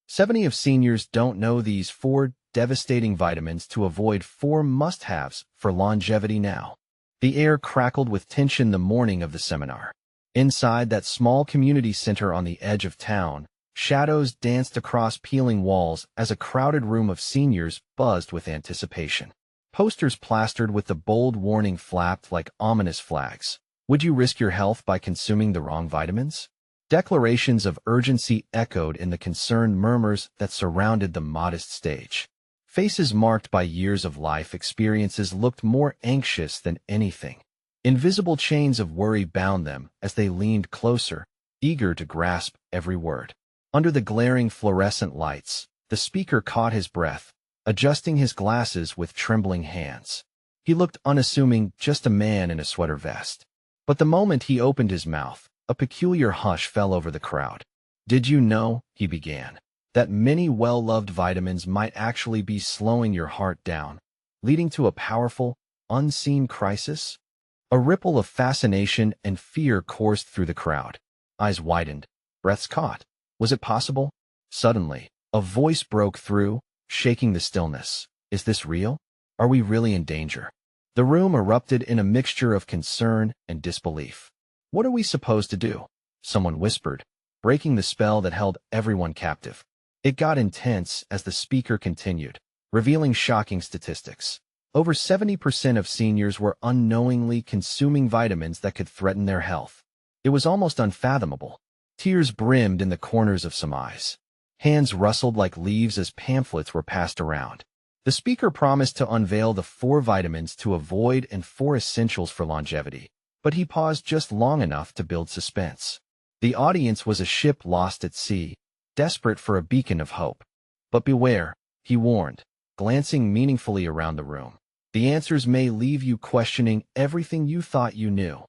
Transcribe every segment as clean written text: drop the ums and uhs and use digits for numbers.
70 of seniors don't know these 4 devastating vitamins to avoid 4 must-haves for longevity now. The air crackled with tension the morning of the seminar. Inside that small community center on the edge of town, shadows danced across peeling walls as a crowded room of seniors buzzed with anticipation. Posters plastered with the bold warning flapped like ominous flags. Would you risk your health by consuming the wrong vitamins? Declarations of urgency echoed in the concerned murmurs that surrounded the modest stage. Faces marked by years of life experiences looked more anxious than anything. Invisible chains of worry bound them as they leaned closer, eager to grasp every word. Under the glaring fluorescent lights, the speaker caught his breath, adjusting his glasses with trembling hands. He looked unassuming, just a man in a sweater vest. But the moment he opened his mouth, a peculiar hush fell over the crowd. "Did you know," he began, "that many well-loved vitamins might actually be slowing your heart down, leading to a powerful, unseen crisis?" A ripple of fascination and fear coursed through the crowd. Eyes widened, breaths caught. Was it possible? Suddenly, a voice broke through, shaking the stillness. "Is this real? Are we really in danger?" The room erupted in a mixture of concern and disbelief. "What are we supposed to do?" someone whispered, breaking the spell that held everyone captive. It got intense as the speaker continued, revealing shocking statistics. Over 70% of seniors were unknowingly consuming vitamins that could threaten their health. It was almost unfathomable. Tears brimmed in the corners of some eyes. Hands rustled like leaves as pamphlets were passed around. The speaker promised to unveil the 4 vitamins to avoid and 4 essentials for longevity, but he paused just long enough to build suspense. The audience was a ship lost at sea, desperate for a beacon of hope. "But beware," he warned, glancing meaningfully around the room. "The answers may leave you questioning everything you thought you knew."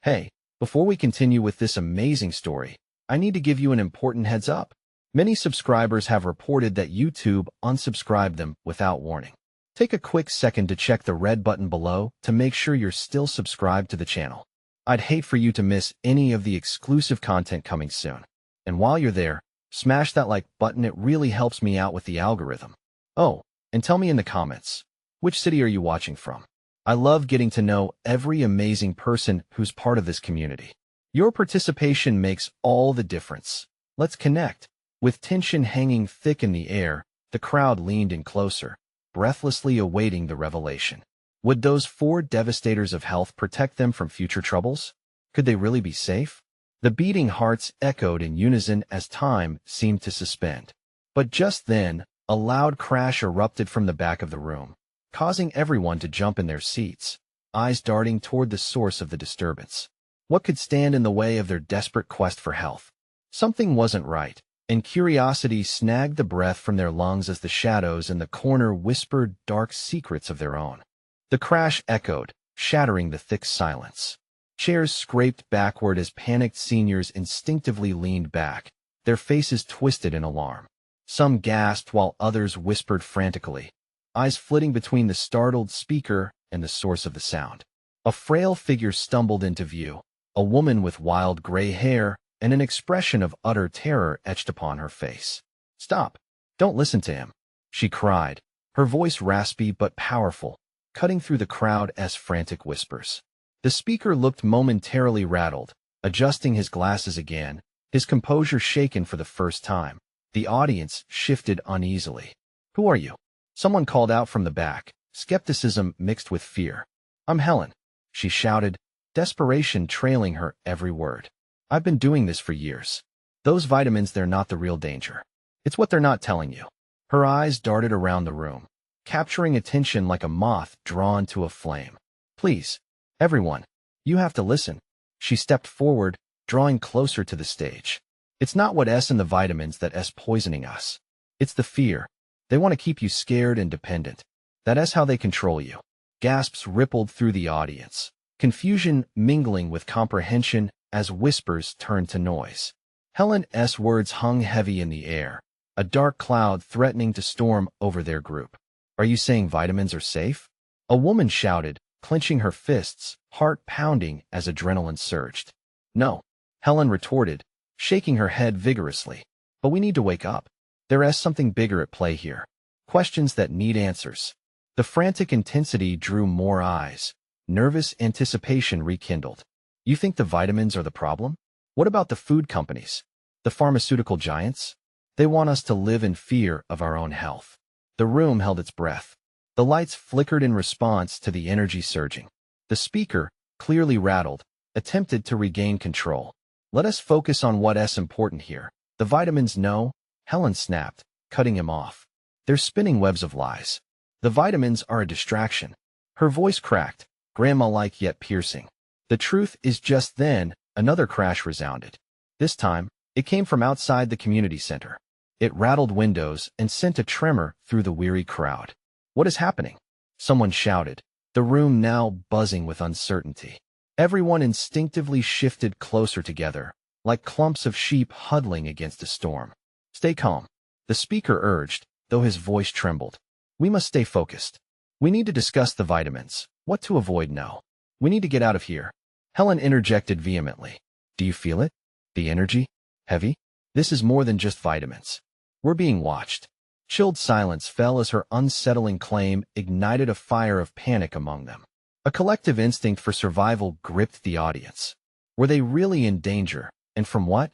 Hey, before we continue with this amazing story, I need to give you an important heads up. Many subscribers have reported that YouTube unsubscribed them without warning. Take a quick second to check the red button below to make sure you're still subscribed to the channel. I'd hate for you to miss any of the exclusive content coming soon. And while you're there, smash that like button. It really helps me out with the algorithm. Oh, and tell me in the comments, which city are you watching from? I love getting to know every amazing person who's part of this community. Your participation makes all the difference. Let's connect. With tension hanging thick in the air, the crowd leaned in closer, breathlessly awaiting the revelation. Would those 4 devastators of health protect them from future troubles? Could they really be safe? The beating hearts echoed in unison as time seemed to suspend. But just then, a loud crash erupted from the back of the room, causing everyone to jump in their seats, eyes darting toward the source of the disturbance. What could stand in the way of their desperate quest for health? Something wasn't right, and curiosity snagged the breath from their lungs as the shadows in the corner whispered dark secrets of their own. The crash echoed, shattering the thick silence. Chairs scraped backward as panicked seniors instinctively leaned back, their faces twisted in alarm. Some gasped while others whispered frantically, eyes flitting between the startled speaker and the source of the sound. A frail figure stumbled into view, a woman with wild gray hair and an expression of utter terror etched upon her face. "Stop! Don't listen to him!" she cried, her voice raspy but powerful, cutting through the crowd as frantic whispers. The speaker looked momentarily rattled, adjusting his glasses again, his composure shaken for the first time. The audience shifted uneasily. "Who are you?" someone called out from the back, skepticism mixed with fear. "I'm Helen," she shouted, desperation trailing her every word. "I've been doing this for years. Those vitamins, they're not the real danger. It's what they're not telling you." Her eyes darted around the room, capturing attention like a moth drawn to a flame. "Please, everyone, you have to listen." She stepped forward, drawing closer to the stage. "It's not what's in the vitamins that's poisoning us. It's the fear. They want to keep you scared and dependent. That's how they control you." Gasps rippled through the audience, confusion mingling with comprehension as whispers turned to noise. Helen's words hung heavy in the air, a dark cloud threatening to storm over their group. "Are you saying vitamins are safe?" a woman shouted, clenching her fists, heart pounding as adrenaline surged. "No," Helen retorted, shaking her head vigorously. "But we need to wake up. There is something bigger at play here. Questions that need answers. The frantic intensity drew more eyes. Nervous anticipation rekindled. You think the vitamins are the problem? What about the food companies? The pharmaceutical giants? They want us to live in fear of our own health. The room held its breath. The lights flickered in response to the energy surging. The speaker, clearly rattled, attempted to regain control. Let us focus on what's important here. The vitamins, no, Helen snapped, cutting him off. They're spinning webs of lies. The vitamins are a distraction. Her voice cracked, grandma-like yet piercing. The truth is just then, another crash resounded. This time, it came from outside the community center. It rattled windows and sent a tremor through the weary crowd. What is happening? Someone shouted, the room now buzzing with uncertainty. Everyone instinctively shifted closer together, like clumps of sheep huddling against a storm. Stay calm, the speaker urged, though his voice trembled. We must stay focused. We need to discuss the vitamins, what to avoid now. We need to get out of here. Helen interjected vehemently. Do you feel it? The energy? Heavy? This is more than just vitamins. We're being watched. Chilled silence fell as her unsettling claim ignited a fire of panic among them. A collective instinct for survival gripped the audience. Were they really in danger, and from what?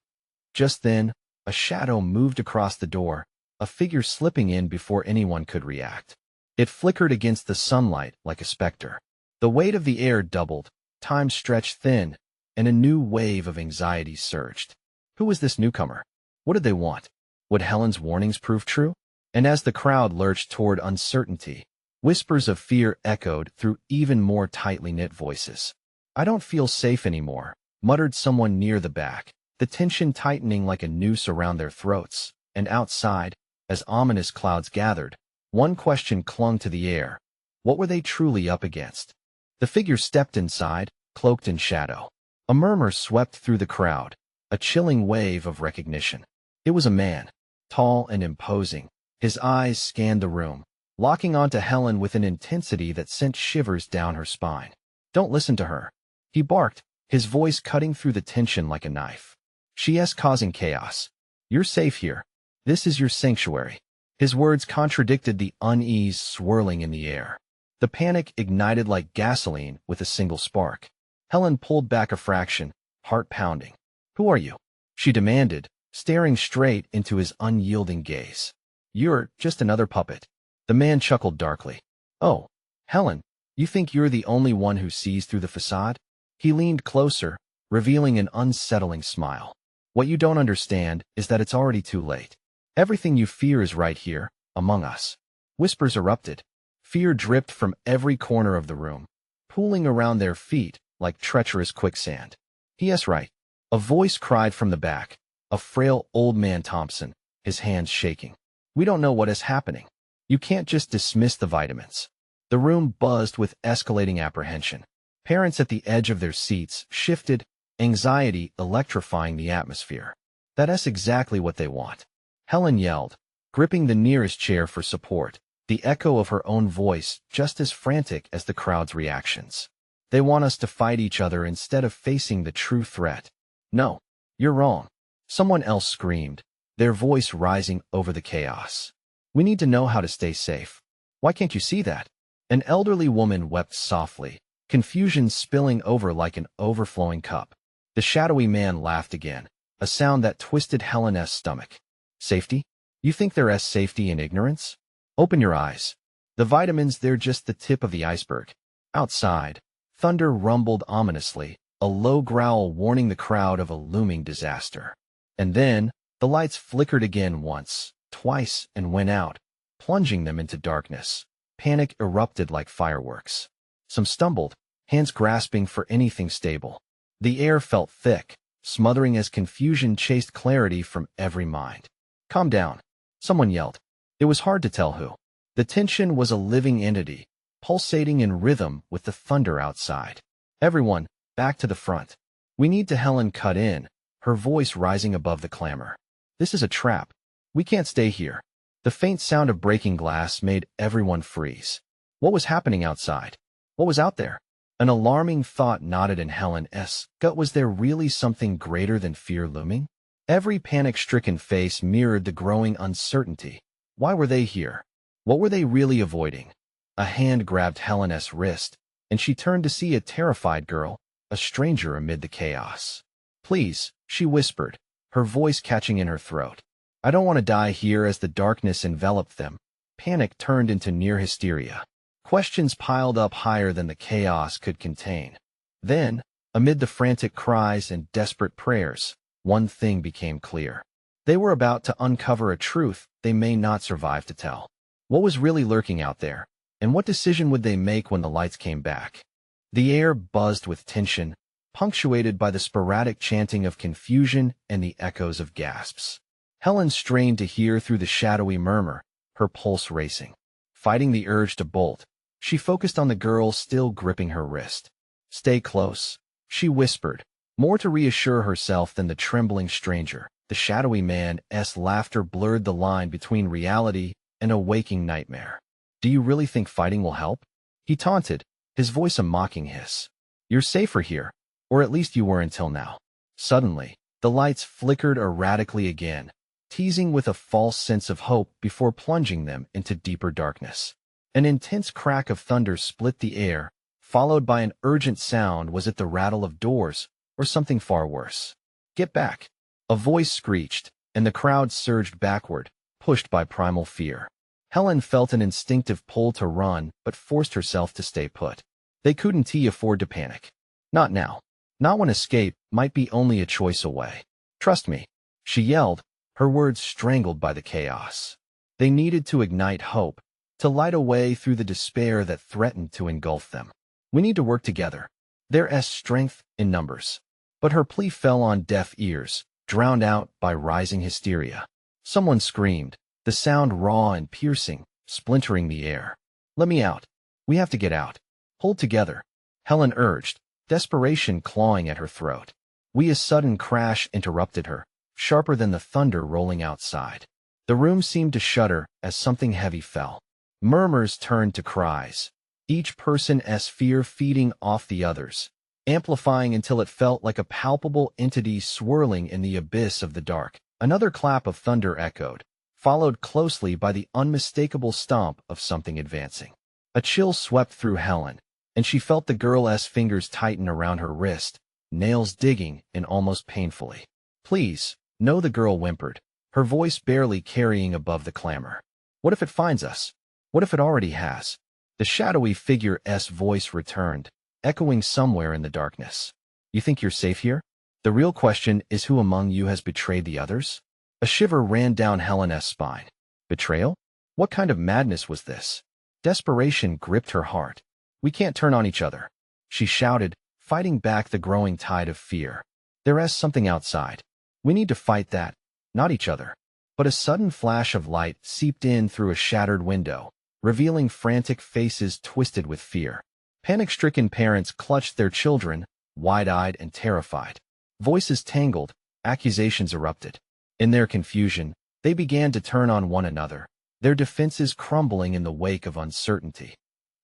Just then, a shadow moved across the door, a figure slipping in before anyone could react. It flickered against the sunlight like a specter. The weight of the air doubled, time stretched thin, and a new wave of anxiety surged. Who was this newcomer? What did they want? Would Helen's warnings prove true? And as the crowd lurched toward uncertainty, whispers of fear echoed through even more tightly knit voices. I don't feel safe anymore, muttered someone near the back, the tension tightening like a noose around their throats. And outside, as ominous clouds gathered, one question clung to the air. What were they truly up against? The figure stepped inside, cloaked in shadow. A murmur swept through the crowd, a chilling wave of recognition. It was a man, tall and imposing. His eyes scanned the room, locking onto Helen with an intensity that sent shivers down her spine. Don't listen to her, he barked, his voice cutting through the tension like a knife. She's causing chaos. You're safe here. This is your sanctuary. His words contradicted the unease swirling in the air. The panic ignited like gasoline with a single spark. Helen pulled back a fraction, heart pounding. Who are you? She demanded, staring straight into his unyielding gaze. You're just another puppet. The man chuckled darkly. Oh, Helen, you think you're the only one who sees through the facade? He leaned closer, revealing an unsettling smile. What you don't understand is that it's already too late. Everything you fear is right here, among us. Whispers erupted. Fear dripped from every corner of the room, pooling around their feet like treacherous quicksand. Yes, right. A voice cried from the back, a frail old man Thompson, his hands shaking. We don't know what is happening. You can't just dismiss the vitamins. The room buzzed with escalating apprehension. Parents at the edge of their seats shifted, anxiety electrifying the atmosphere. That's exactly what they want. Helen yelled, gripping the nearest chair for support, the echo of her own voice just as frantic as the crowd's reactions. They want us to fight each other instead of facing the true threat. No, you're wrong. Someone else screamed, their voice rising over the chaos. We need to know how to stay safe. Why can't you see that? An elderly woman wept softly, confusion spilling over like an overflowing cup. The shadowy man laughed again, a sound that twisted Helen's stomach. Safety? You think there's safety in ignorance? Open your eyes. The vitamins, they're just the tip of the iceberg. Outside, thunder rumbled ominously, a low growl warning the crowd of a looming disaster. And then, the lights flickered again once, twice, and went out, plunging them into darkness. Panic erupted like fireworks. Some stumbled, hands grasping for anything stable. The air felt thick, smothering as confusion chased clarity from every mind. Calm down, someone yelled. It was hard to tell who. The tension was a living entity, pulsating in rhythm with the thunder outside. Everyone, back to the front. We need to. Helen cut in, her voice rising above the clamor. This is a trap. We can't stay here. The faint sound of breaking glass made everyone freeze. What was happening outside? What was out there? An alarming thought knotted in Helen's gut. Was there really something greater than fear looming? Every panic-stricken face mirrored the growing uncertainty. Why were they here? What were they really avoiding? A hand grabbed Helena's wrist, and she turned to see a terrified girl, a stranger amid the chaos. "Please," she whispered, her voice catching in her throat. "I don't want to die here." As the darkness enveloped them, panic turned into near hysteria. Questions piled up higher than the chaos could contain. Then, amid the frantic cries and desperate prayers, one thing became clear. They were about to uncover a truth they may not survive to tell. What was really lurking out there, and what decision would they make when the lights came back? The air buzzed with tension, punctuated by the sporadic chanting of confusion and the echoes of gasps. Helen strained to hear through the shadowy murmur, her pulse racing. Fighting the urge to bolt, she focused on the girl still gripping her wrist. "Stay close," she whispered, more to reassure herself than the trembling stranger. The shadowy man's laughter blurred the line between reality and a waking nightmare. "Do you really think fighting will help?" he taunted, his voice a mocking hiss. "You're safer here, or at least you were until now." Suddenly, the lights flickered erratically again, teasing with a false sense of hope before plunging them into deeper darkness. An intense crack of thunder split the air, followed by an urgent sound. Was it the rattle of doors, or something far worse? "Get back!" a voice screeched, and the crowd surged backward, pushed by primal fear. Helen felt an instinctive pull to run, but forced herself to stay put. They couldn't afford to panic. Not now. Not when escape might be only a choice away. "Trust me," she yelled, her words strangled by the chaos. They needed to ignite hope, to light a way through the despair that threatened to engulf them. "We need to work together. There's strength in numbers." But her plea fell on deaf ears, drowned out by rising hysteria. Someone screamed, the sound raw and piercing, splintering the air. "Let me out. We have to get out. Hold together," Helen urged, desperation clawing at her throat. A sudden crash interrupted her, sharper than the thunder rolling outside. The room seemed to shudder as something heavy fell. Murmurs turned to cries, each person's fear feeding off the others, amplifying until it felt like a palpable entity swirling in the abyss of the dark. Another clap of thunder echoed, followed closely by the unmistakable stomp of something advancing. A chill swept through Helen, and she felt the girl's fingers tighten around her wrist, nails digging in almost painfully. "Please," no, the girl whimpered, her voice barely carrying above the clamor. "What if it finds us? What if it already has?" The shadowy figure's voice returned, echoing somewhere in the darkness. "You think you're safe here? The real question is, who among you has betrayed the others?" A shiver ran down Helena's spine. Betrayal? What kind of madness was this? Desperation gripped her heart. "We can't turn on each other," she shouted, fighting back the growing tide of fear. "There's something outside. We need to fight that, not each other." But a sudden flash of light seeped in through a shattered window, revealing frantic faces twisted with fear. Panic-stricken parents clutched their children, wide-eyed and terrified. Voices tangled, accusations erupted. In their confusion, they began to turn on one another, their defenses crumbling in the wake of uncertainty.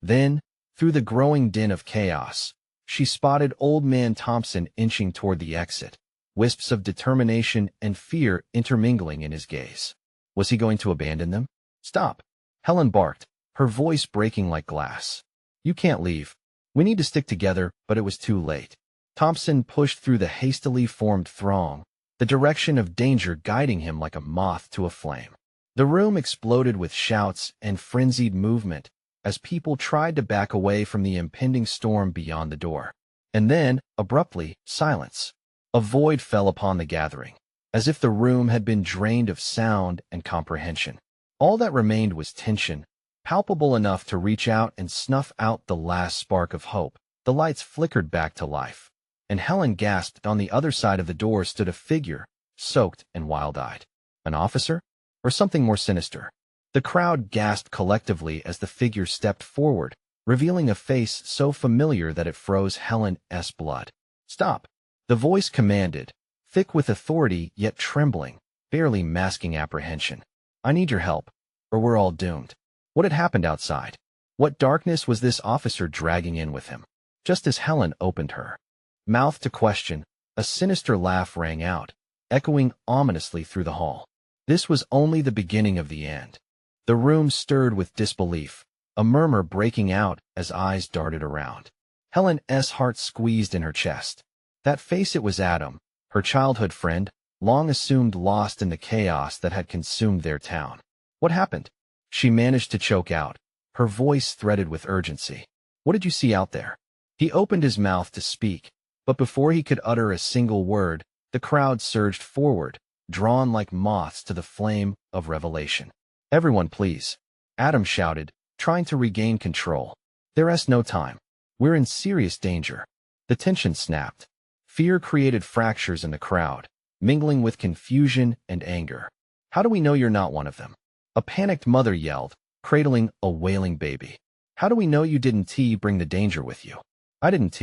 Then, through the growing din of chaos, she spotted Old Man Thompson inching toward the exit, wisps of determination and fear intermingling in his gaze. Was he going to abandon them? "Stop!" Helen barked, her voice breaking like glass. "You can't leave. We need to stick together." But it was too late. Thompson pushed through the hastily formed throng, the direction of danger guiding him like a moth to a flame. The room exploded with shouts and frenzied movement as people tried to back away from the impending storm beyond the door. And then, abruptly, silence. A void fell upon the gathering, as if the room had been drained of sound and comprehension. All that remained was tension, palpable enough to reach out and snuff out the last spark of hope. The lights flickered back to life, and Helen gasped. On the other side of the door stood a figure, soaked and wild-eyed. An officer? Or something more sinister? The crowd gasped collectively as the figure stepped forward, revealing a face so familiar that it froze Helen's blood. "Stop!" the voice commanded, thick with authority yet trembling, barely masking apprehension. "I need your help, or we're all doomed." What had happened outside? What darkness was this officer dragging in with him? Just as Helen opened her mouth to question, a sinister laugh rang out, echoing ominously through the hall. This was only the beginning of the end. The room stirred with disbelief, a murmur breaking out as eyes darted around. Helen's heart squeezed in her chest. That face, it was Adam, her childhood friend, long assumed lost in the chaos that had consumed their town. What happened? She managed to choke out, her voice threaded with urgency. What did you see out there? He opened his mouth to speak, but before he could utter a single word, the crowd surged forward, drawn like moths to the flame of revelation. Everyone, please, Adam shouted, trying to regain control. There's no time. We're in serious danger. The tension snapped. Fear created fractures in the crowd, mingling with confusion and anger. How do we know you're not one of them? A panicked mother yelled, cradling a wailing baby. How do we know you didn't bring the danger with you? I didn't.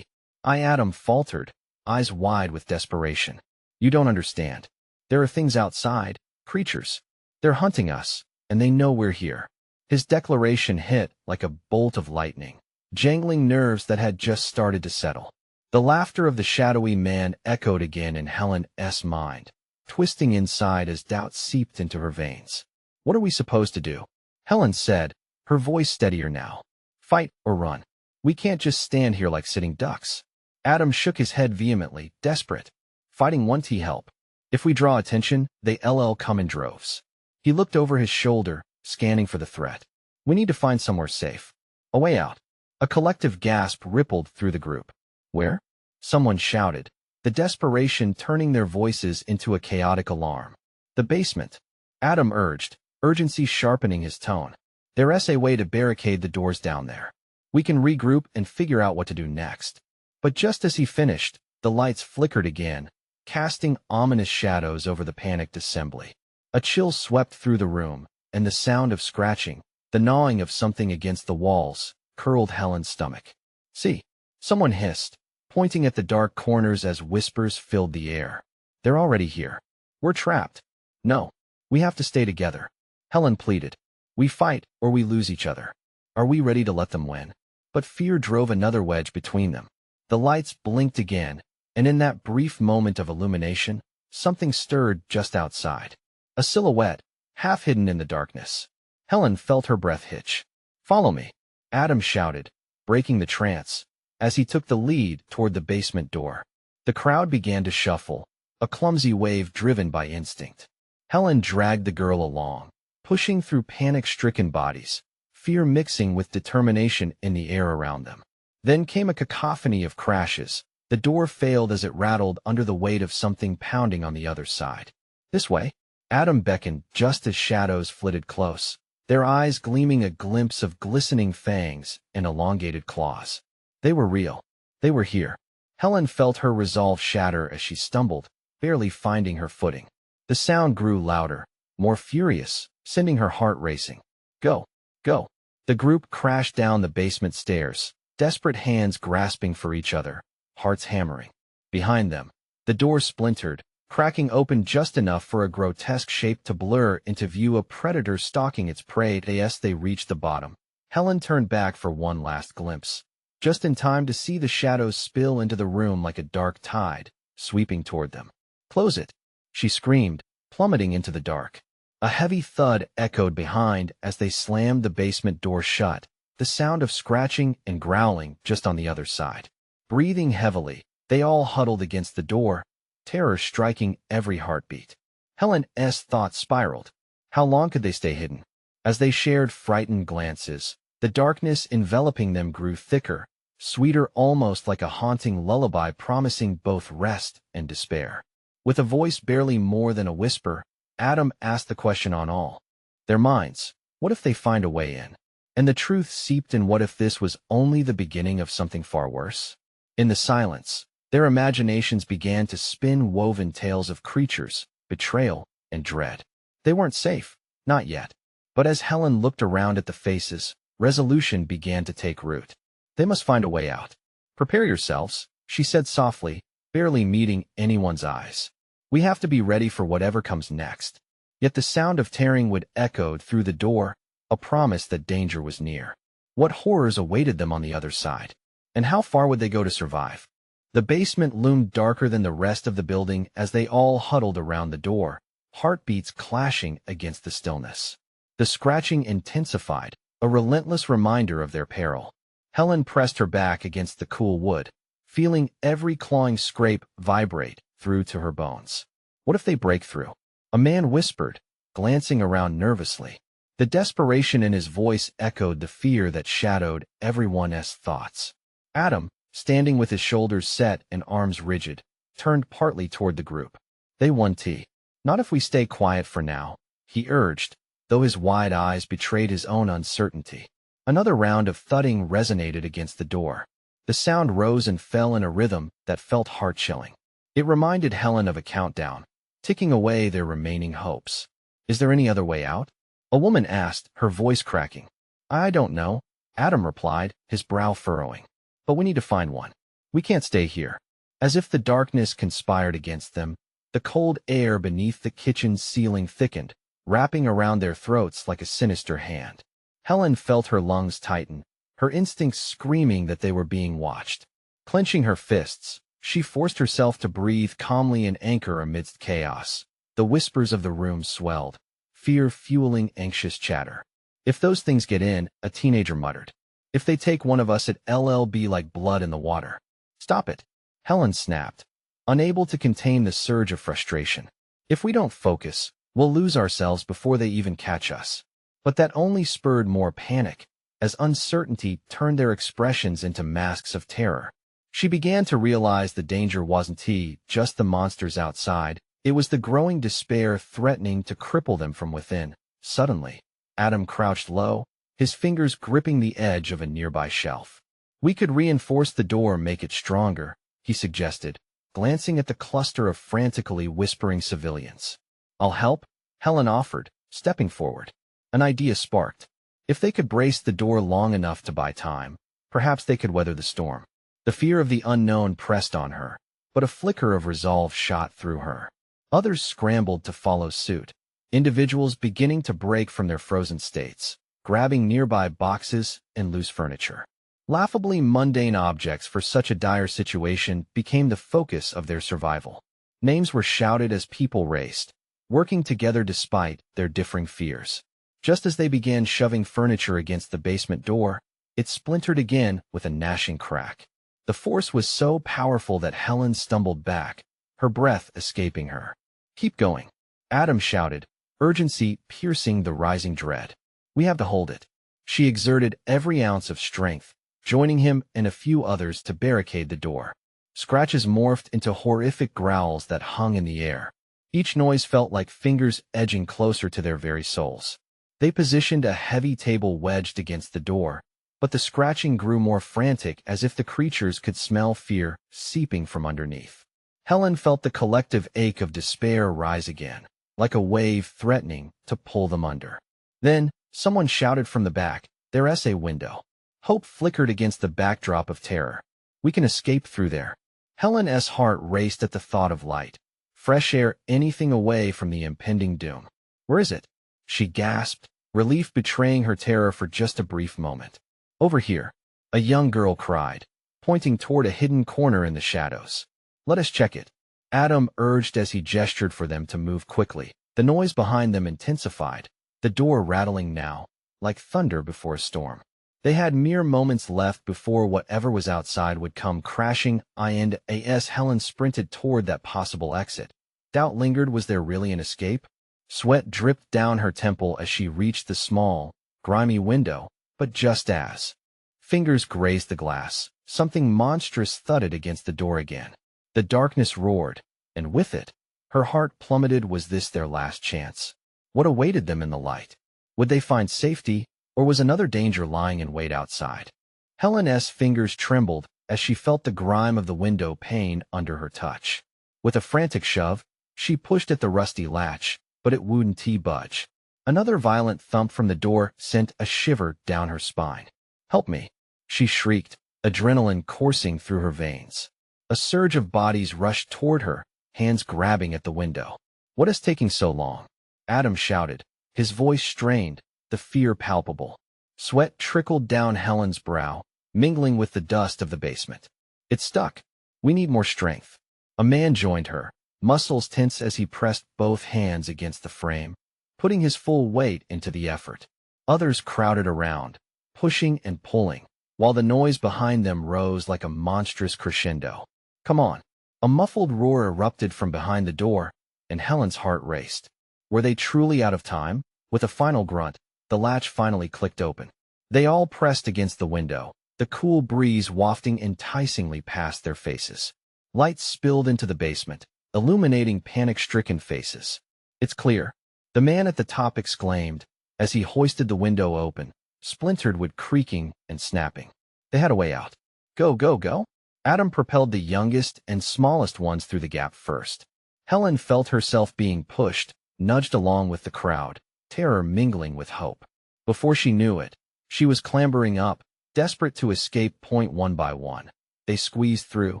Adam faltered, eyes wide with desperation. You don't understand. There are things outside, creatures. They're hunting us, and they know we're here. His declaration hit like a bolt of lightning, jangling nerves that had just started to settle. The laughter of the shadowy man echoed again in Helen's mind, twisting inside as doubt seeped into her veins. What are we supposed to do? Helen said, her voice steadier now. Fight or run. We can't just stand here like sitting ducks. Adam shook his head vehemently, desperate. Fighting won't help. If we draw attention, they'll come in droves. He looked over his shoulder, scanning for the threat. We need to find somewhere safe. A way out. A collective gasp rippled through the group. Where? Someone shouted, the desperation turning their voices into a chaotic alarm. The basement. Adam urged, urgency sharpening his tone. There's a way to barricade the doors down there. We can regroup and figure out what to do next. But just as he finished, the lights flickered again, casting ominous shadows over the panicked assembly. A chill swept through the room, and the sound of scratching, the gnawing of something against the walls, curled Helen's stomach. See, someone hissed, pointing at the dark corners as whispers filled the air. They're already here. We're trapped. No, we have to stay together. Helen pleaded. We fight or we lose each other. Are we ready to let them win? But fear drove another wedge between them. The lights blinked again, and in that brief moment of illumination, something stirred just outside. A silhouette, half hidden in the darkness. Helen felt her breath hitch. Follow me, Adam shouted, breaking the trance, as he took the lead toward the basement door. The crowd began to shuffle, a clumsy wave driven by instinct. Helen dragged the girl along, pushing through panic-stricken bodies, fear mixing with determination in the air around them. Then came a cacophony of crashes. The door failed as it rattled under the weight of something pounding on the other side. This way, Adam beckoned just as shadows flitted close, their eyes gleaming a glimpse of glistening fangs and elongated claws. They were real. They were here. Helen felt her resolve shatter as she stumbled, barely finding her footing. The sound grew louder, more furious, sending her heart racing. Go, go. The group crashed down the basement stairs, desperate hands grasping for each other, hearts hammering. Behind them, the door splintered, cracking open just enough for a grotesque shape to blur into view, a predator stalking its prey. As they reached the bottom, Helen turned back for one last glimpse, just in time to see the shadows spill into the room like a dark tide, sweeping toward them. Close it, she screamed, plummeting into the dark. A heavy thud echoed behind as they slammed the basement door shut, the sound of scratching and growling just on the other side. Breathing heavily, they all huddled against the door, terror striking every heartbeat. Helen's thoughts spiraled. How long could they stay hidden? As they shared frightened glances, the darkness enveloping them grew thicker, sweeter, almost like a haunting lullaby promising both rest and despair. With a voice barely more than a whisper, Adam asked the question on all their minds. What if they find a way in? And the truth seeped in. What if this was only the beginning of something far worse? In the silence, their imaginations began to spin woven tales of creatures, betrayal, and dread. They weren't safe, not yet. But as Helen looked around at the faces, resolution began to take root. They must find a way out. Prepare yourselves, she said softly, barely meeting anyone's eyes. We have to be ready for whatever comes next. Yet the sound of tearing wood echoed through the door, a promise that danger was near. What horrors awaited them on the other side? And how far would they go to survive? The basement loomed darker than the rest of the building as they all huddled around the door, heartbeats clashing against the stillness. The scratching intensified, a relentless reminder of their peril. Helen pressed her back against the cool wood, feeling every clawing scrape vibrate through to her bones. What if they break through? A man whispered, glancing around nervously. The desperation in his voice echoed the fear that shadowed everyone's thoughts. Adam, standing with his shoulders set and arms rigid, turned partly toward the group. They won tea. Not if we stay quiet for now, he urged, though his wide eyes betrayed his own uncertainty. Another round of thudding resonated against the door. The sound rose and fell in a rhythm that felt heart-chilling. It reminded Helen of a countdown, ticking away their remaining hopes. Is there any other way out? A woman asked, her voice cracking. I don't know, Adam replied, his brow furrowing. But we need to find one. We can't stay here. As if the darkness conspired against them, the cold air beneath the kitchen's ceiling thickened, wrapping around their throats like a sinister hand. Helen felt her lungs tighten, her instincts screaming that they were being watched. Clenching her fists, she forced herself to breathe calmly and anchor amidst chaos. The whispers of the room swelled, fear fueling anxious chatter. If those things get in, a teenager muttered. If they take one of us, it'll be like blood in the water. Stop it, Helen snapped, unable to contain the surge of frustration. If we don't focus, we'll lose ourselves before they even catch us. But that only spurred more panic, as uncertainty turned their expressions into masks of terror. She began to realize the danger wasn't just the monsters outside. It was the growing despair threatening to cripple them from within. Suddenly, Adam crouched low, his fingers gripping the edge of a nearby shelf. We could reinforce the door, make it stronger, he suggested, glancing at the cluster of frantically whispering civilians. I'll help, Helen offered, stepping forward. An idea sparked. If they could brace the door long enough to buy time, perhaps they could weather the storm. The fear of the unknown pressed on her, but a flicker of resolve shot through her. Others scrambled to follow suit, individuals beginning to break from their frozen states, grabbing nearby boxes and loose furniture. Laughably mundane objects for such a dire situation became the focus of their survival. Names were shouted as people raced, working together despite their differing fears. Just as they began shoving furniture against the basement door, it splintered again with a gnashing crack. The force was so powerful that Helen stumbled back, her breath escaping her. Keep going, Adam shouted, urgency piercing the rising dread. We have to hold it. She exerted every ounce of strength, joining him and a few others to barricade the door. Scratches morphed into horrific growls that hung in the air. Each noise felt like fingers edging closer to their very souls. They positioned a heavy table wedged against the door, but the scratching grew more frantic as if the creatures could smell fear seeping from underneath. Helen felt the collective ache of despair rise again, like a wave threatening to pull them under. Then, someone shouted from the back, there's a window. Hope flickered against the backdrop of terror. We can escape through there. Helen's heart raced at the thought of light, fresh air, anything away from the impending doom. Where is it? She gasped, relief betraying her terror for just a brief moment. Over here, a young girl cried, pointing toward a hidden corner in the shadows. Let us check it, Adam urged as he gestured for them to move quickly. The noise behind them intensified, the door rattling now, like thunder before a storm. They had mere moments left before whatever was outside would come crashing. As Helen sprinted toward that possible exit. Doubt lingered. Was there really an escape? Sweat dripped down her temple as she reached the small, grimy window, but just as fingers grazed the glass, something monstrous thudded against the door again. The darkness roared, and with it, her heart plummeted. Was this their last chance? What awaited them in the light? Would they find safety, or was another danger lying in wait outside? Helen's fingers trembled as she felt the grime of the window pane under her touch. With a frantic shove, she pushed at the rusty latch, but it wouldn't budge. Another violent thump from the door sent a shiver down her spine. Help me, she shrieked, adrenaline coursing through her veins. A surge of bodies rushed toward her, hands grabbing at the window. What is taking so long? Adam shouted, his voice strained, the fear palpable. Sweat trickled down Helen's brow, mingling with the dust of the basement. It's stuck, We need more strength. A man joined her, muscles tense as he pressed both hands against the frame, putting his full weight into the effort. Others crowded around, pushing and pulling, while the noise behind them rose like a monstrous crescendo. Come on. A muffled roar erupted from behind the door, and Helen's heart raced. Were they truly out of time? With a final grunt, the latch finally clicked open. They all pressed against the window, the cool breeze wafting enticingly past their faces. Lights spilled into the basement, illuminating panic-stricken faces. It's clear, the man at the top exclaimed, as he hoisted the window open, splintered wood creaking and snapping. They had a way out. Go, go, go. Adam propelled the youngest and smallest ones through the gap first. Helen felt herself being pushed, nudged along with the crowd, terror mingling with hope. Before she knew it, she was clambering up, desperate to escape. One by one. They squeezed through,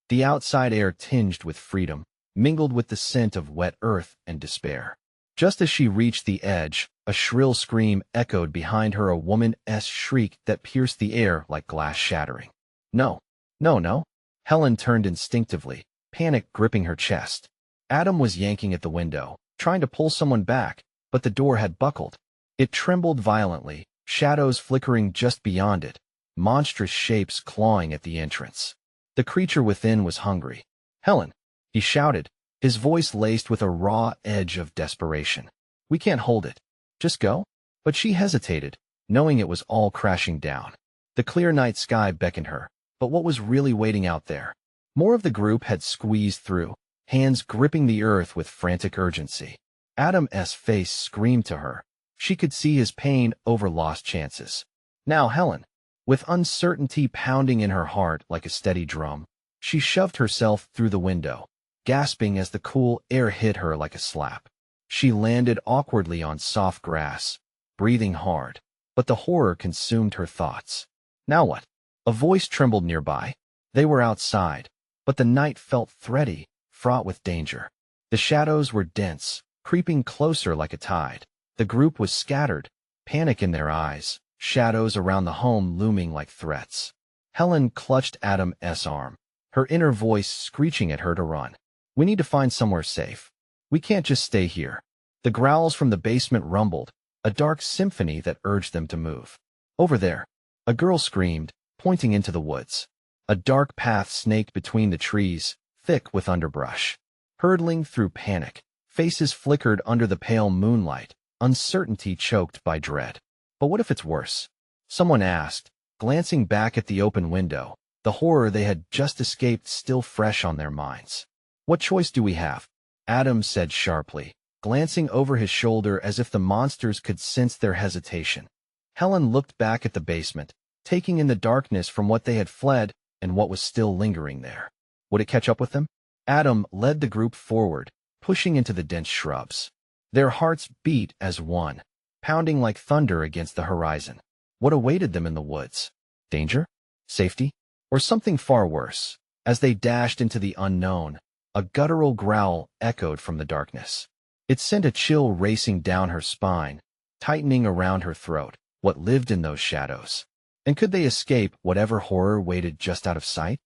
the outside air tinged with freedom, mingled with the scent of wet earth and despair. Just as she reached the edge, a shrill scream echoed behind her, a woman's shriek that pierced the air like glass shattering. No, no, no. Helen turned instinctively, panic gripping her chest. Adam was yanking at the window, trying to pull someone back, but the door had buckled. It trembled violently, shadows flickering just beyond it, monstrous shapes clawing at the entrance. The creature within was hungry. Helen, he shouted, his voice laced with a raw edge of desperation. We can't hold it. Just go? But she hesitated, knowing it was all crashing down. The clear night sky beckoned her, but what was really waiting out there? More of the group had squeezed through, hands gripping the earth with frantic urgency. Adam's face screamed to her. She could see his pain over lost chances. Now Helen, with uncertainty pounding in her heart like a steady drum, she shoved herself through the window, gasping as the cool air hit her like a slap. She landed awkwardly on soft grass, breathing hard, but the horror consumed her thoughts. Now what? A voice trembled nearby. They were outside, but the night felt thready, fraught with danger. The shadows were dense, creeping closer like a tide. The group was scattered, panic in their eyes, shadows around the home looming like threats. Helen clutched Adam's arm, her inner voice screeching at her to run. We need to find somewhere safe. We can't just stay here. The growls from the basement rumbled, a dark symphony that urged them to move. Over there, a girl screamed, pointing into the woods. A dark path snaked between the trees, thick with underbrush. Hurtling through panic, faces flickered under the pale moonlight, uncertainty choked by dread. But what if it's worse? Someone asked, glancing back at the open window, the horror they had just escaped still fresh on their minds. What choice do we have? Adam said sharply, glancing over his shoulder as if the monsters could sense their hesitation. Helen looked back at the basement, taking in the darkness from what they had fled and what was still lingering there. Would it catch up with them? Adam led the group forward, pushing into the dense shrubs. Their hearts beat as one, pounding like thunder against the horizon. What awaited them in the woods? Danger? Safety? Or something far worse? As they dashed into the unknown, a guttural growl echoed from the darkness. It sent a chill racing down her spine, tightening around her throat. What lived in those shadows? And could they escape whatever horror waited just out of sight?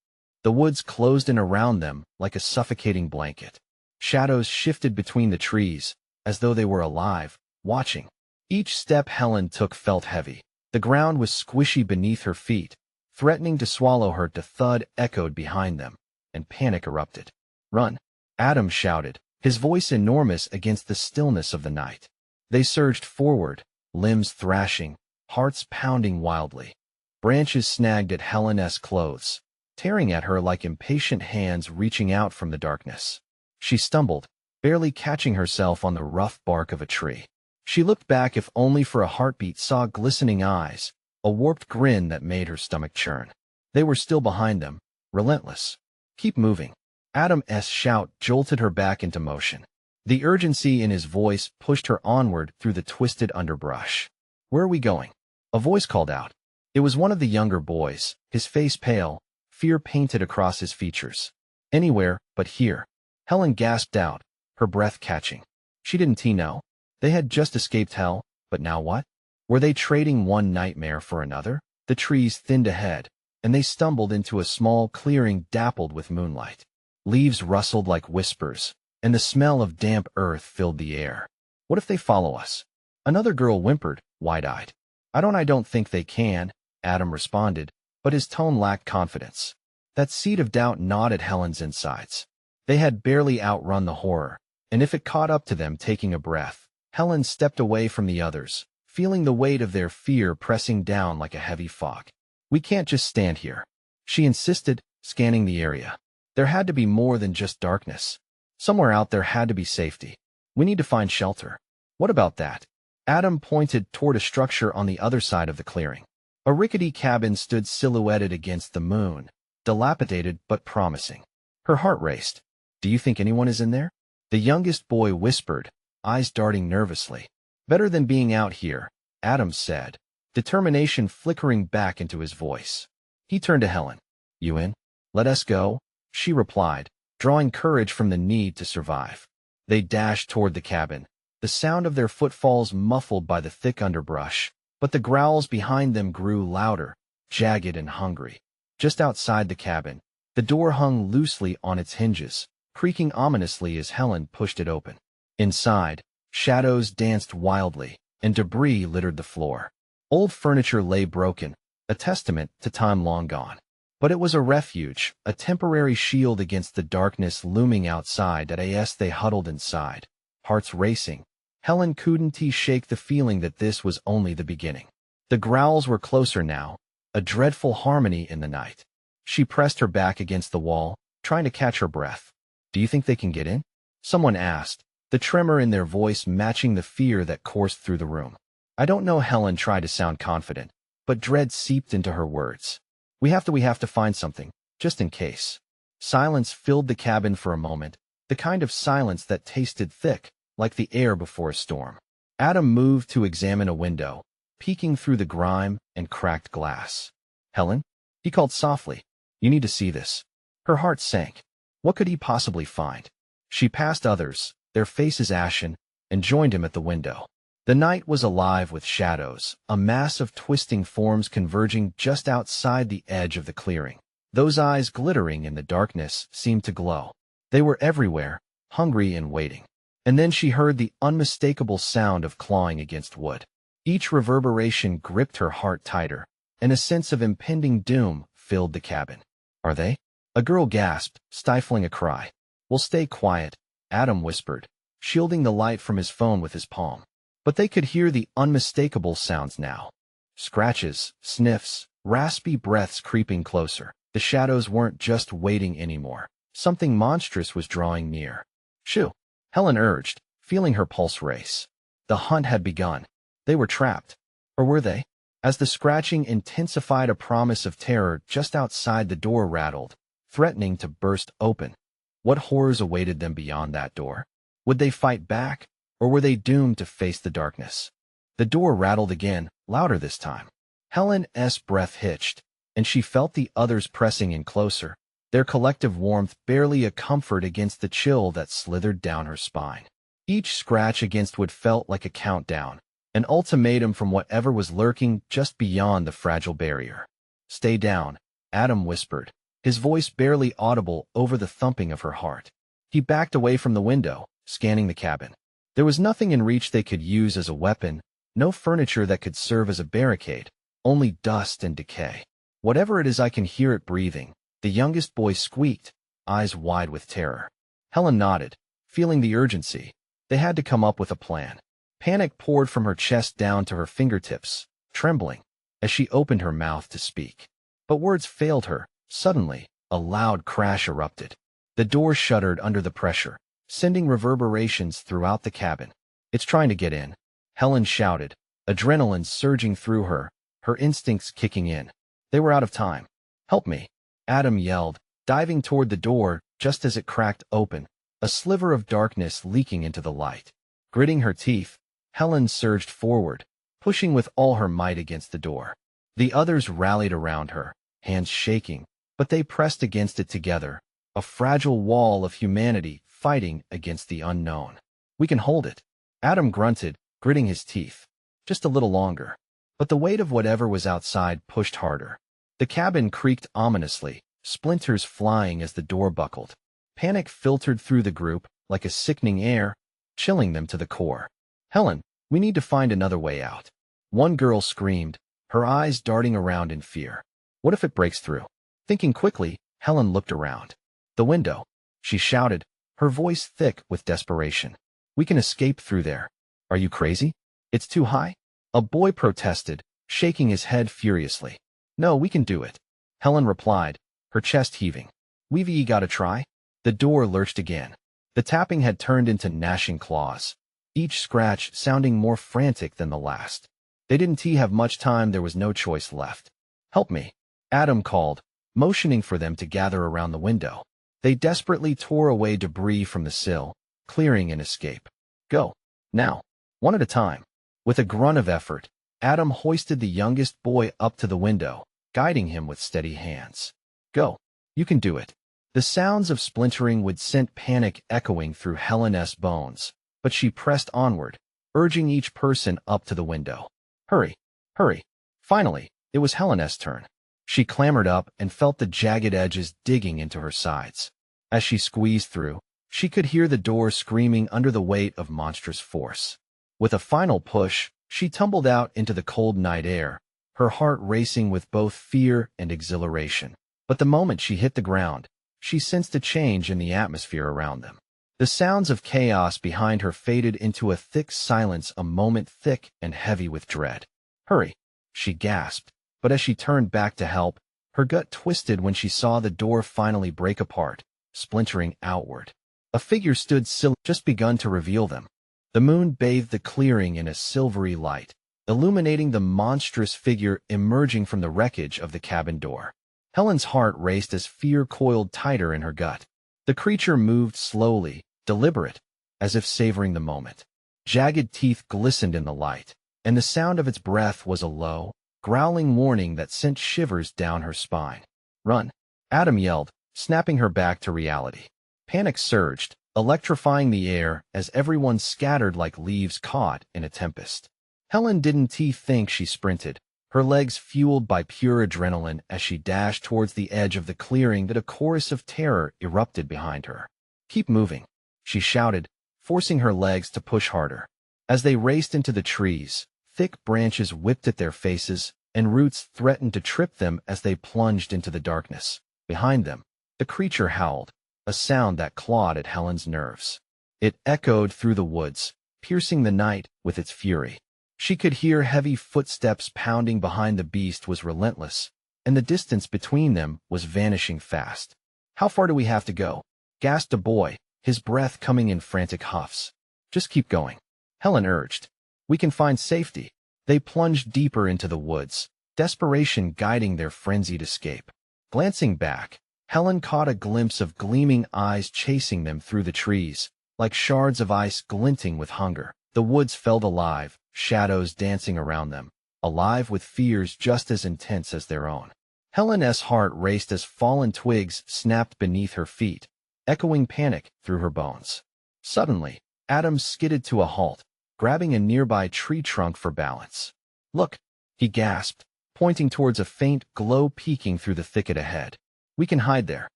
The woods closed in around them like a suffocating blanket. Shadows shifted between the trees, as though they were alive, watching. Each step Helen took felt heavy. The ground was squishy beneath her feet, threatening to swallow her. The thud echoed behind them, and panic erupted. Run! Adam shouted, his voice enormous against the stillness of the night. They surged forward, limbs thrashing, hearts pounding wildly. Branches snagged at Helen's clothes, tearing at her like impatient hands reaching out from the darkness. She stumbled, barely catching herself on the rough bark of a tree. She looked back, if only for a heartbeat, saw glistening eyes, a warped grin that made her stomach churn. They were still behind them, relentless. Keep moving. Adam's shout jolted her back into motion. The urgency in his voice pushed her onward through the twisted underbrush. Where are we going? A voice called out. It was one of the younger boys, his face pale, fear painted across his features. Anywhere but here. Helen gasped out, her breath catching. She didn't know. They had just escaped hell, but now what? Were they trading one nightmare for another? The trees thinned ahead, and they stumbled into a small clearing dappled with moonlight. Leaves rustled like whispers, and the smell of damp earth filled the air. What if they follow us? Another girl whimpered, wide-eyed. I don't think they can, Adam responded, but his tone lacked confidence. That seed of doubt gnawed at Helen's insides. They had barely outrun the horror, and if it caught up to them taking a breath, Helen stepped away from the others, feeling the weight of their fear pressing down like a heavy fog. We can't just stand here, she insisted, scanning the area. There had to be more than just darkness. Somewhere out there had to be safety. We need to find shelter. What about that? Adam pointed toward a structure on the other side of the clearing. A rickety cabin stood silhouetted against the moon, dilapidated but promising. Her heart raced. Do you think anyone is in there? The youngest boy whispered, eyes darting nervously. Better than being out here, Adam said, determination flickering back into his voice. He turned to Helen. You in? Let us go, she replied, drawing courage from the need to survive. They dashed toward the cabin, the sound of their footfalls muffled by the thick underbrush, but the growls behind them grew louder, jagged and hungry. Just outside the cabin, the door hung loosely on its hinges, creaking ominously as Helen pushed it open. Inside, shadows danced wildly, and debris littered the floor. Old furniture lay broken, a testament to time long gone. But it was a refuge, a temporary shield against the darkness looming outside. As they huddled inside, hearts racing, Helen couldn't shake the feeling that this was only the beginning. The growls were closer now, a dreadful harmony in the night. She pressed her back against the wall, trying to catch her breath. Do you think they can get in? Someone asked, the tremor in their voice matching the fear that coursed through the room. I don't know. Helen tried to sound confident, but dread seeped into her words. We have to find something, just in case. Silence filled the cabin for a moment, the kind of silence that tasted thick, like the air before a storm. Adam moved to examine a window, peeking through the grime and cracked glass. Helen? He called softly. You need to see this. Her heart sank. What could he possibly find? She passed others, their faces ashen, and joined him at the window. The night was alive with shadows, a mass of twisting forms converging just outside the edge of the clearing. Those eyes glittering in the darkness seemed to glow. They were everywhere, hungry and waiting. And then she heard the unmistakable sound of clawing against wood. Each reverberation gripped her heart tighter, and a sense of impending doom filled the cabin. Are they? A girl gasped, stifling a cry. We'll stay quiet, Adam whispered, shielding the light from his phone with his palm. But they could hear the unmistakable sounds now. Scratches, sniffs, raspy breaths creeping closer. The shadows weren't just waiting anymore. Something monstrous was drawing near. Shoo! Helen urged, feeling her pulse race. The hunt had begun. They were trapped. Or were they? As the scratching intensified, a promise of terror just outside the door rattled, threatening to burst open. What horrors awaited them beyond that door? Would they fight back, or were they doomed to face the darkness? The door rattled again, louder this time. Helen's breath hitched, and she felt the others pressing in closer, their collective warmth barely a comfort against the chill that slithered down her spine. Each scratch against wood felt like a countdown, an ultimatum from whatever was lurking just beyond the fragile barrier. Stay down, Adam whispered, his voice barely audible over the thumping of her heart. He backed away from the window, scanning the cabin. There was nothing in reach they could use as a weapon, no furniture that could serve as a barricade, only dust and decay. Whatever it is, I can hear it breathing, the youngest boy squeaked, eyes wide with terror. Helen nodded, feeling the urgency. They had to come up with a plan. Panic poured from her chest down to her fingertips, trembling, as she opened her mouth to speak. But words failed her. Suddenly, a loud crash erupted. The door shuddered under the pressure, sending reverberations throughout the cabin. It's trying to get in, Helen shouted, adrenaline surging through her, her instincts kicking in. They were out of time. Help me, Adam yelled, diving toward the door just as it cracked open, a sliver of darkness leaking into the light. Gritting her teeth, Helen surged forward, pushing with all her might against the door. The others rallied around her, hands shaking, but they pressed against it together, a fragile wall of humanity fighting against the unknown. We can hold it, Adam grunted, gritting his teeth. Just a little longer. But the weight of whatever was outside pushed harder. The cabin creaked ominously, splinters flying as the door buckled. Panic filtered through the group like a sickening air, chilling them to the core. "Helen, we need to find another way out." One girl screamed, her eyes darting around in fear. "What if it breaks through?" Thinking quickly, Helen looked around. "The window," she shouted, her voice thick with desperation. "We can escape through there." "Are you crazy? It's too high?" A boy protested, shaking his head furiously. "No, we can do it," Helen replied, her chest heaving. "We've gotta try." The door lurched again. The tapping had turned into gnashing claws, each scratch sounding more frantic than the last. They didn't have much time, there was no choice left. "Help me," Adam called, motioning for them to gather around the window. They desperately tore away debris from the sill, clearing an escape. "Go. Now. One at a time." With a grunt of effort, Adam hoisted the youngest boy up to the window, guiding him with steady hands. "Go. You can do it." The sounds of splintering would send panic echoing through Helen's bones, but she pressed onward, urging each person up to the window. "Hurry. Hurry." Finally, it was Helen's turn. She clambered up and felt the jagged edges digging into her sides. As she squeezed through, she could hear the door screaming under the weight of monstrous force. With a final push, she tumbled out into the cold night air, her heart racing with both fear and exhilaration. But the moment she hit the ground, she sensed a change in the atmosphere around them. The sounds of chaos behind her faded into a thick silence, a moment thick and heavy with dread. "Hurry," she gasped, but as she turned back to help, her gut twisted when she saw the door finally break apart, splintering outward. A figure stood still, just begun to reveal them. The moon bathed the clearing in a silvery light, illuminating the monstrous figure emerging from the wreckage of the cabin door. Helen's heart raced as fear coiled tighter in her gut. The creature moved slowly, deliberate, as if savoring the moment. Jagged teeth glistened in the light, and the sound of its breath was a low, growling warning that sent shivers down her spine. "Run!" Adam yelled, snapping her back to reality. Panic surged, electrifying the air as everyone scattered like leaves caught in a tempest. Helen didn't think she sprinted, her legs fueled by pure adrenaline as she dashed towards the edge of the clearing that a chorus of terror erupted behind her. "Keep moving," she shouted, forcing her legs to push harder. As they raced into the trees, thick branches whipped at their faces, and roots threatened to trip them as they plunged into the darkness. Behind them, the creature howled, a sound that clawed at Helen's nerves. It echoed through the woods, piercing the night with its fury. She could hear heavy footsteps pounding behind. The beast was relentless, and the distance between them was vanishing fast. "How far do we have to go?" gasped a boy, his breath coming in frantic huffs. "Just keep going," Helen urged. "We can find safety." They plunged deeper into the woods, desperation guiding their frenzied escape. Glancing back, Helen caught a glimpse of gleaming eyes chasing them through the trees, like shards of ice glinting with hunger. The woods felt alive, shadows dancing around them, alive with fears just as intense as their own. Helen's heart raced as fallen twigs snapped beneath her feet, echoing panic through her bones. Suddenly, Adam skidded to a halt, grabbing a nearby tree trunk for balance. "Look," he gasped, pointing towards a faint glow peeking through the thicket ahead. "We can hide there."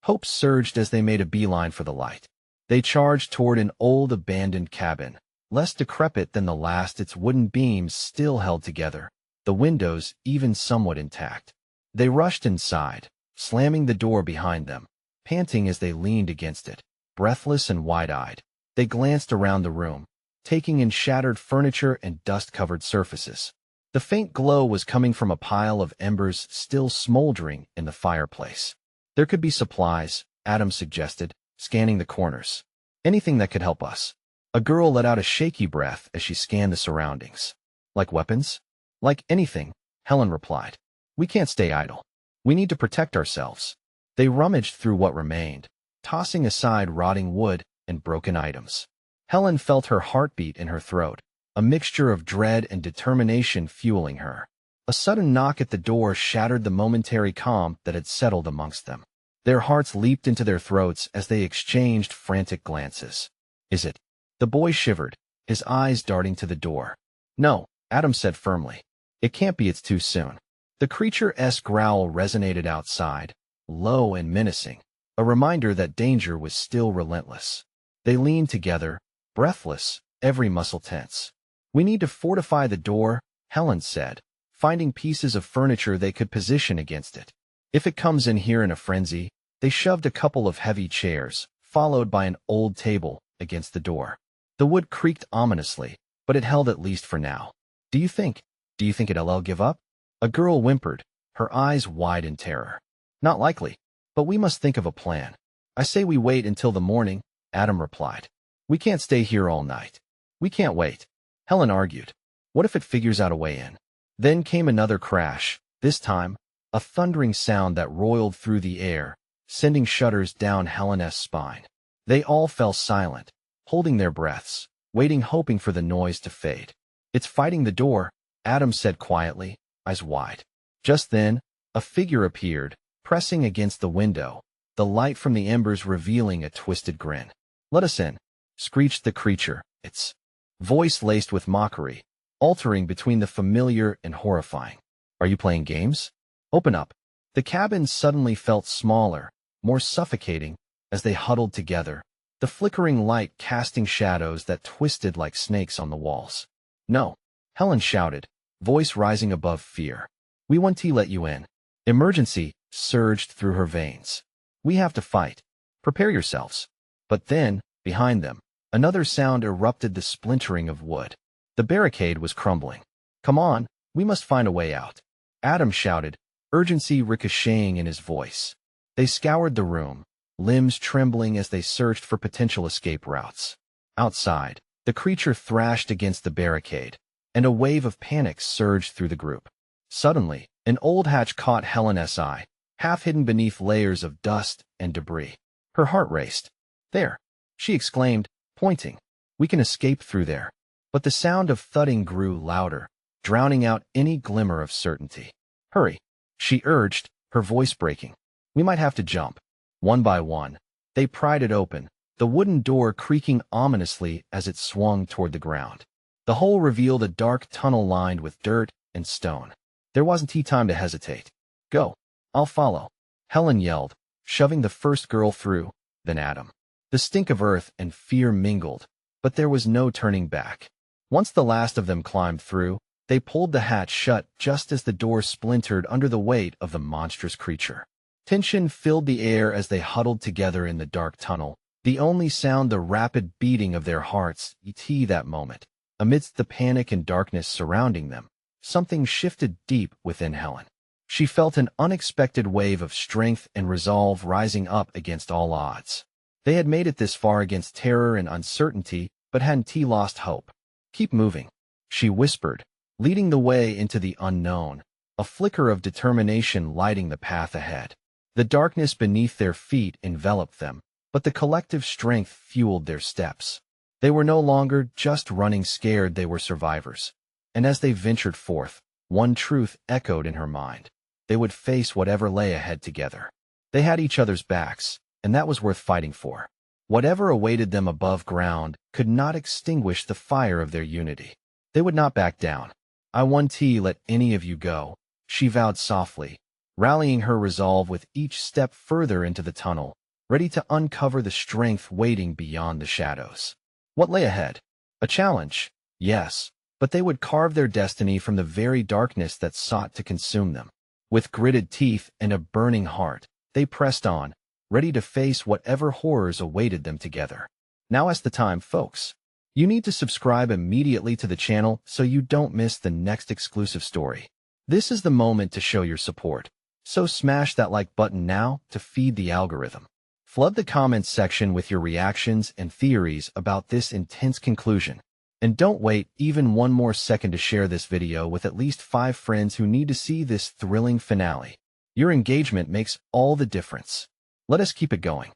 Hope surged as they made a beeline for the light. They charged toward an old abandoned cabin, less decrepit than the last, its wooden beams still held together, the windows even somewhat intact. They rushed inside, slamming the door behind them, panting as they leaned against it, breathless and wide-eyed. They glanced around the room, taking in shattered furniture and dust-covered surfaces. The faint glow was coming from a pile of embers still smoldering in the fireplace. "There could be supplies," Adam suggested, scanning the corners. "Anything that could help us." A girl let out a shaky breath as she scanned the surroundings. "Like weapons?" "Like anything," Helen replied. "We can't stay idle. We need to protect ourselves." They rummaged through what remained, tossing aside rotting wood and broken items. Helen felt her heartbeat in her throat, a mixture of dread and determination fueling her. A sudden knock at the door shattered the momentary calm that had settled amongst them. Their hearts leaped into their throats as they exchanged frantic glances. "Is it?" The boy shivered, his eyes darting to the door. "No," Adam said firmly. "It can't be, it's too soon." The creature's growl resonated outside, low and menacing, a reminder that danger was still relentless. They leaned together, breathless, every muscle tense. "We need to fortify the door," Helen said, finding pieces of furniture they could position against it. "If it comes in here in a frenzy," they shoved a couple of heavy chairs, followed by an old table, against the door. The wood creaked ominously, but it held at least for now. Do you think it'll give up?" A girl whimpered, her eyes wide in terror. "Not likely, but we must think of a plan." "I say we wait until the morning," Adam replied. "We can't stay here all night." "We can't wait," Helen argued. "What if it figures out a way in?" Then came another crash, this time, a thundering sound that roiled through the air, sending shudders down Helen's spine. They all fell silent, holding their breaths, waiting, hoping for the noise to fade. "It's fighting the door," Adam said quietly, eyes wide. Just then, a figure appeared, pressing against the window, the light from the embers revealing a twisted grin. "Let us in," screeched the creature, its voice laced with mockery, altering between the familiar and horrifying. "Are you playing games? Open up." The cabin suddenly felt smaller, more suffocating, as they huddled together, the flickering light casting shadows that twisted like snakes on the walls. "No," Helen shouted, voice rising above fear. "We want to let you in." Emergency surged through her veins. "We have to fight. Prepare yourselves." But then, behind them, another sound erupted, the splintering of wood. The barricade was crumbling. "Come on, we must find a way out," Adam shouted, urgency ricocheting in his voice. They scoured the room, limbs trembling as they searched for potential escape routes. Outside, the creature thrashed against the barricade, and a wave of panic surged through the group. Suddenly, an old hatch caught Helen's eye, half hidden beneath layers of dust and debris. Her heart raced. "There!" she exclaimed, pointing. "We can escape through there." But the sound of thudding grew louder, drowning out any glimmer of certainty. "Hurry," she urged, her voice breaking. "We might have to jump." One by one, they pried it open, the wooden door creaking ominously as it swung toward the ground. The hole revealed a dark tunnel lined with dirt and stone. There wasn't time to hesitate. "Go. I'll follow," Helen yelled, shoving the first girl through, then Adam. The stink of earth and fear mingled, but there was no turning back. Once the last of them climbed through, they pulled the hatch shut just as the door splintered under the weight of the monstrous creature. Tension filled the air as they huddled together in the dark tunnel, the only sound the rapid beating of their hearts. That moment, amidst the panic and darkness surrounding them, something shifted deep within Helen. She felt an unexpected wave of strength and resolve rising up against all odds. They had made it this far against terror and uncertainty, but hadn't lost hope. "Keep moving," she whispered, leading the way into the unknown, a flicker of determination lighting the path ahead. The darkness beneath their feet enveloped them, but the collective strength fueled their steps. They were no longer just running scared, they were survivors. And as they ventured forth, one truth echoed in her mind. They would face whatever lay ahead together. They had each other's backs, and that was worth fighting for. Whatever awaited them above ground could not extinguish the fire of their unity. They would not back down. "I won't let any of you go," she vowed softly, rallying her resolve with each step further into the tunnel, ready to uncover the strength waiting beyond the shadows. What lay ahead? A challenge, yes, but they would carve their destiny from the very darkness that sought to consume them. With gritted teeth and a burning heart, they pressed on, ready to face whatever horrors awaited them together. Now is the time, folks. You need to subscribe immediately to the channel so you don't miss the next exclusive story. This is the moment to show your support. So smash that like button now to feed the algorithm. Flood the comments section with your reactions and theories about this intense conclusion. And don't wait even one more second to share this video with at least 5 friends who need to see this thrilling finale. Your engagement makes all the difference. Let us keep it going.